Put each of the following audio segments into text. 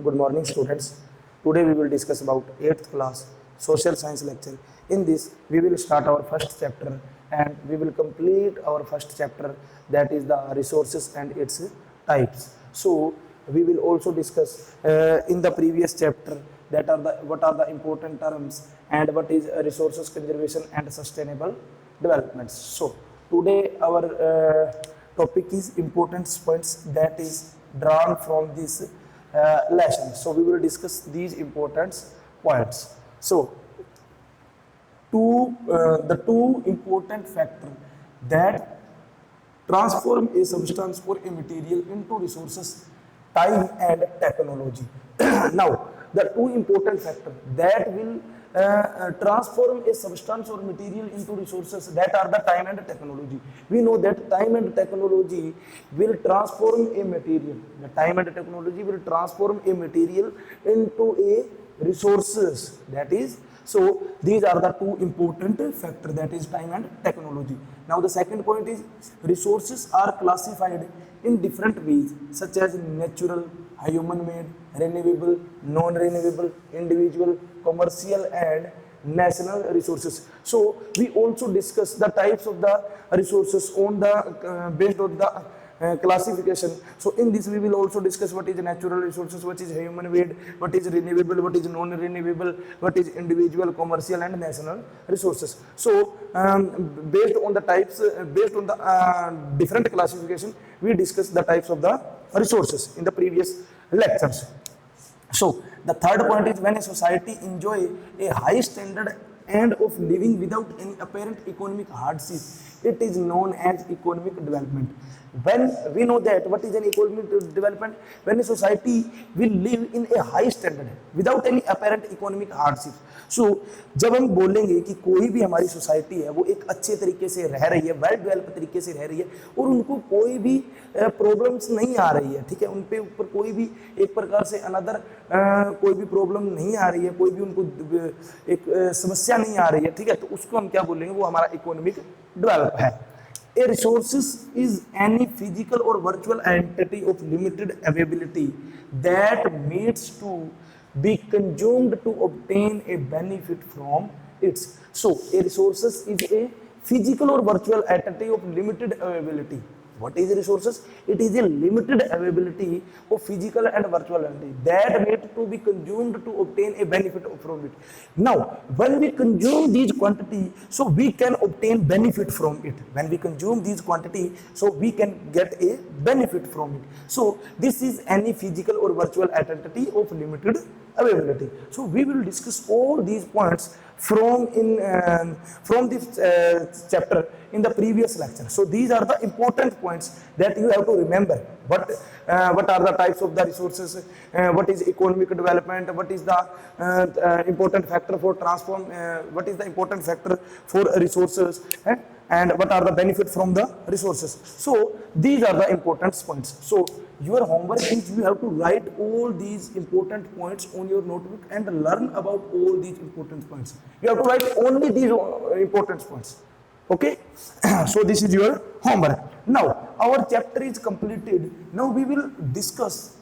Good morning, students. Today we will discuss about 8th class social science lecture. In this, we will start our first chapter and we will complete our first chapter, that is the resources and its types. So we will also discuss in the previous chapter that are the what are the important terms and what is resources conservation and sustainable developments. So today our topic is important points that is drawn from this lesson. So we will discuss these important points. So the two important factors that transform a substance or a material into resources, time and technology. Now, the two important factors that will transform a substance or material into resources, that are the time and technology. We know that time and technology will transform a material. The time and technology will transform a material into a resources. That is, so these are the two important factors, that is time and technology. Now the second point is resources are classified in different ways, such as natural, human-made, renewable, non-renewable, individual, commercial and national resources. So we also discuss the types of the resources on the based on the classification. So in this we will also discuss what is natural resources, what is human made, what is renewable, what is non-renewable, what is individual, commercial and national resources. So based on the types, based on the different classification, we discuss the types of the resources in the previous lectures. So the third point is when a society enjoy a high standard and of living without any apparent economic hardship, it is known as economic development. When we know that what is an economic development, when a society will live in a high standard without any apparent economic hardship. So जब हम बोलेंगे कि कोई भी हमारी society है वो एक अच्छे तरीके से रह रही है, वेल डेवलप तरीके से रह रही है और उनको कोई भी प्रॉब्लम्स नहीं आ रही है, ठीक है, उन पे ऊपर कोई भी एक प्रकार से अनदर कोई भी प्रॉब्लम नहीं आ रही है, कोई भी उनको एक समस्या नहीं आ रही है, ठीक है, तो उसको हम क्या बोलेंगे, वो हमारा इकोनॉमिक डेवलप है. A resources is any physical or virtual entity of limited availability that needs to be consumed to obtain a benefit from its. So a resources is a physical or virtual entity of limited availability. What is resources? It is a limited availability of physical and virtual entity that need to be consumed to obtain a benefit from it. Now, when we consume these quantity, so we can obtain benefit from it. When we consume these quantity, so we can get a benefit from it. So this is any physical or virtual entity of limited availability. So we will discuss all these points from this chapter in the previous lecture. So these are the important points that you have to remember. What are the types of the resources, what is economic development, what is the important factor for transform, what is the important factor for resources, and what are the benefits from the resources. So these are the important points. So your homework is you have to write all these important points on your notebook and learn about all these important points. You have to write only these important points. Okay, so this is your homework. Now our chapter is completed. Now we will discuss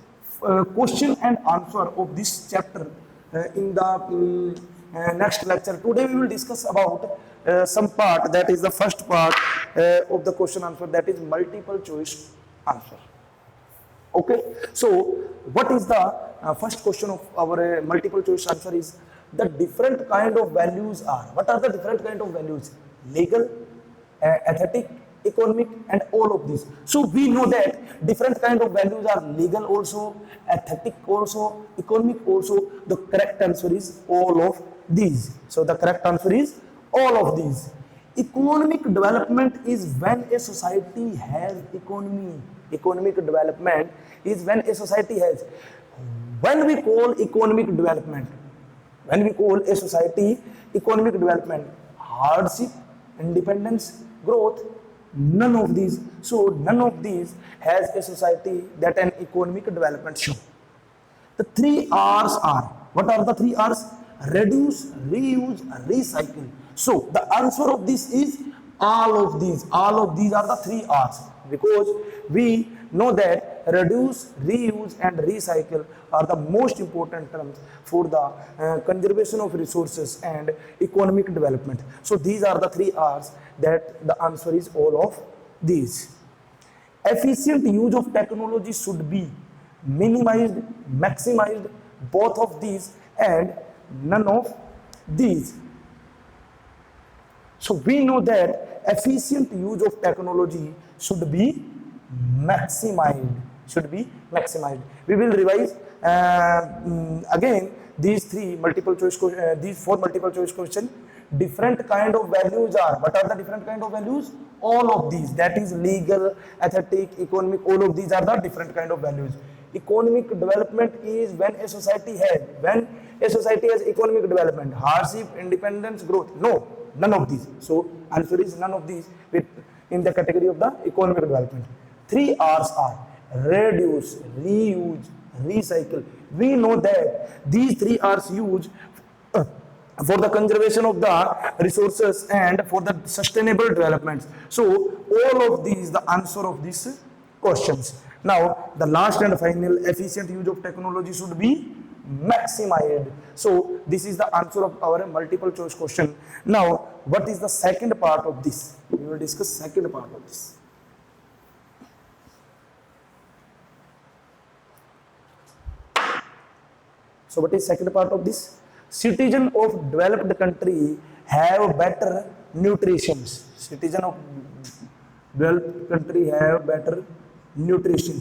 question and answer of this chapter in the next lecture. Today we will discuss about some part, that is the first part of the question answer, that is multiple choice answer. Okay, so what is the first question of our multiple choice answer is the different kind of values are. What are the different kind of values? Legal, aesthetic, economic and all of these. So we know that different kind of values are legal also, aesthetic also, economic also. The correct answer is all of these. So the correct answer is all of these. Economic development is when a society has economy. Economic development is when a society has. When we call economic development, when we call a society economic development, hardship, independence, growth, none of these. So none of these has a society that an economic development show. The 3 R's are, what are the 3 R's? Reduce, reuse, recycle. So the answer of this is all of these. All of these are the 3 R's, because we know that reduce, reuse and recycle are the most important terms for the conservation of resources and economic development. So these are the three R's that the answer is all of these. Efficient use of technology should be minimized, maximized, both of these and none of these. So we know that efficient use of technology should be maximized. Should be maximized. We will revise again these these four multiple choice question. Different kind of values are. What are the different kind of values? All of these. That is legal, aesthetic, economic. All of these are the different kind of values. Economic development is when a society has economic development, hardship, independence, growth. No, none of these. So answer is none of these in the category of the economic development. Three R's are reduce, reuse, recycle. We know that these three R's used for the conservation of the resources and for the sustainable development. So all of these the answer of these questions. Now the last and final, efficient use of technology should be maximized. So this is the answer of our multiple choice question. Now what is the second part of this? We will discuss second part of this. So what is second part of this? Citizen of developed country have better nutrition. Citizen of developed country have better nutrition.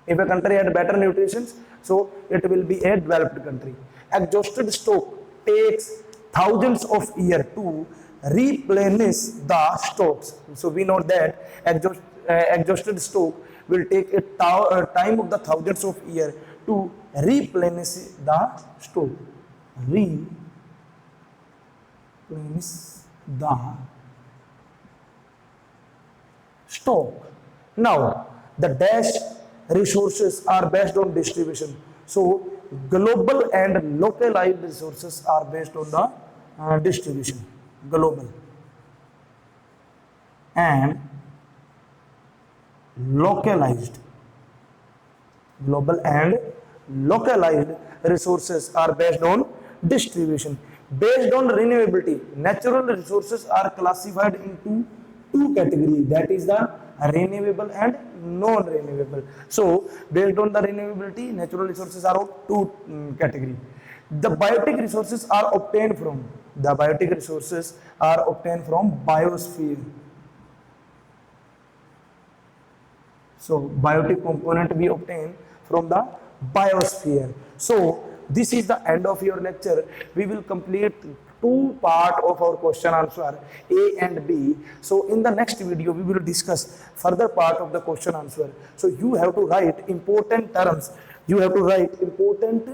If a country had better nutrition, so it will be a developed country. Exhausted stock takes thousands of years to replenish the stocks. So we know that exhausted stock will take a time of the thousands of years to replenish the stock. Replenish the stock. Now, the dash resources are based on distribution. So, global and localized resources are based on the distribution. Global and localized. Global and localized resources are based on distribution. Based on renewability, natural resources are classified into two categories, that is the renewable and non-renewable. So based on the renewability, natural resources are of two categories. The biotic resources are obtained from biosphere. So biotic component we obtain from the biosphere. So this is the end of your lecture. We will complete two part of our question answer, A and B. So in the next video we will discuss further part of the question answer. So you have to write important terms, you have to write important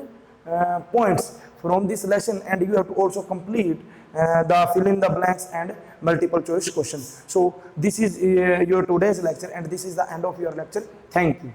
points from this lesson, and you have to also complete the fill in the blanks and multiple choice questions. So this is your today's lecture, and this is the end of your lecture. Thank you.